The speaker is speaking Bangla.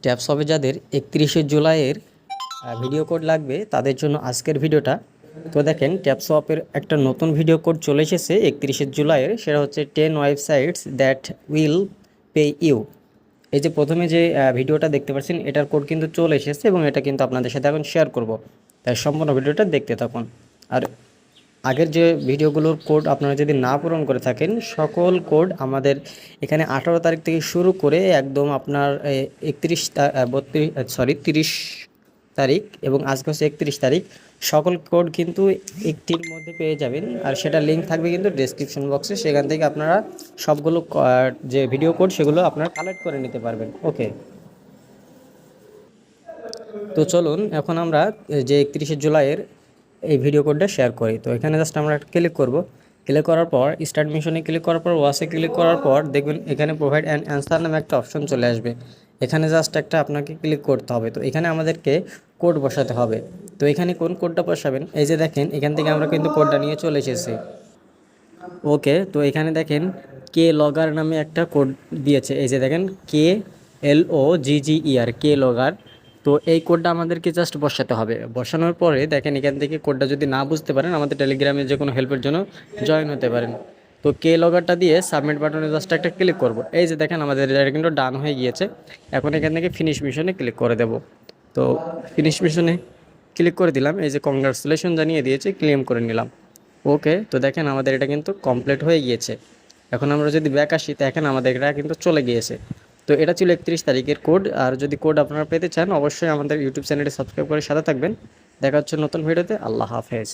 ট্যাপস হবে যাদের 31শে জুলাইয়ের ভিডিও কোড লাগবে তাদের জন্য আজকের ভিডিওটা। তো দেখেন ট্যাপসওয়াপের একটা নতুন ভিডিও কোড চলে এসেছে 31শে জুলাইয়ের, সেটা হচ্ছে 10 websites that will pay you. এই যে প্রথমে যে ভিডিওটা দেখতে পাচ্ছেন এটার কোড কিন্তু চলে এসেছে এবং এটা কিন্তু আপনাদের সাথে এখন শেয়ার করব, তাই সম্পূর্ণ ভিডিওটা দেখতে থাকুন। আর আগের যে ভিডিওগুলোর কোড আপনারা যদি না পূরণ করে থাকেন, সকল কোড আমাদের এখানে 18 তারিখ থেকে শুরু করে একদম আপনার 30 তারিখ এবং আজকে হচ্ছে 31 তারিখ, সকল কোড কিন্তু একটির মধ্যে পেয়ে যাবেন। আর সেটা লিঙ্ক থাকবে কিন্তু ডেসক্রিপশন বক্সে, সেখান থেকে আপনারা সবগুলো যে ভিডিও কোড সেগুলো আপনারা কালেক্ট করে নিতে পারবেন। ওকে, তো চলুন এখন আমরা যে 31শে জুলাইয়ের এই ভিডিও কোডটা শেয়ার করি। তো এখানে জাস্ট আমরা ক্লিক করব। ক্লিক করার পর স্টার্ট মিশনে ক্লিক করার পর ওয়াসে ক্লিক করার পর দেখবেন এখানে প্রোভাইড অ্যান অ্যান্সার নামে একটা অপশন চলে আসবে। এখানে জাস্ট একটা আপনাকে ক্লিক করতে হবে। তো এখানে আমাদেরকে কোড বসাতে হবে। তো এখানে কোন কোডটা বসাবেন, এই যে দেখেন এখান থেকে আমরা কিন্তু কোডটা নিয়ে চলে এসেছি। ওকে, তো এখানে দেখেন কে লগর নামে একটা কোড দিয়েছে, এই যে দেখেন KLOGGER কে লগর। তো এই কোডটা আমাদেরকে জাস্ট বসাতে হবে। বসানোর পরে দেখেন এখান থেকে কোডটা যদি না বুঝতে পারেন আমাদের টেলিগ্রামে যে কোনো হেল্পের জন্য জয়েন হতে পারেন। তো কে লগরটা দিয়ে সাবমিট বাটনে জাস্ট একটা ক্লিক করব। এই যে দেখেন আমাদের এটা কিন্তু ডান হয়ে গিয়েছে। এখন এখান থেকে ফিনিশ মিশনে ক্লিক করে দেব। তো ফিনিশ মিশনে ক্লিক করে দিলাম, এই যে কংগ্রাচুলেশন জানিয়ে দিয়েছে, ক্লেম করে নিলাম। ওকে, তো দেখেন আমাদের এটা কিন্তু কমপ্লিট হয়ে গিয়েছে। এখন আমরা যদি ব্যাক আসি দেখেন আমাদের এটা কিন্তু চলে গিয়েছে। তো এটা ছিল 31 তারিখের কোড। আর যদি কোড আপনারা পেতে চান অবশ্যই আমাদের ইউটিউব চ্যানেলটি সাবস্ক্রাইব করে সাথে থাকবেন। দেখা হচ্ছে নতুন ভিডিওতে। আল্লাহ হাফেজ।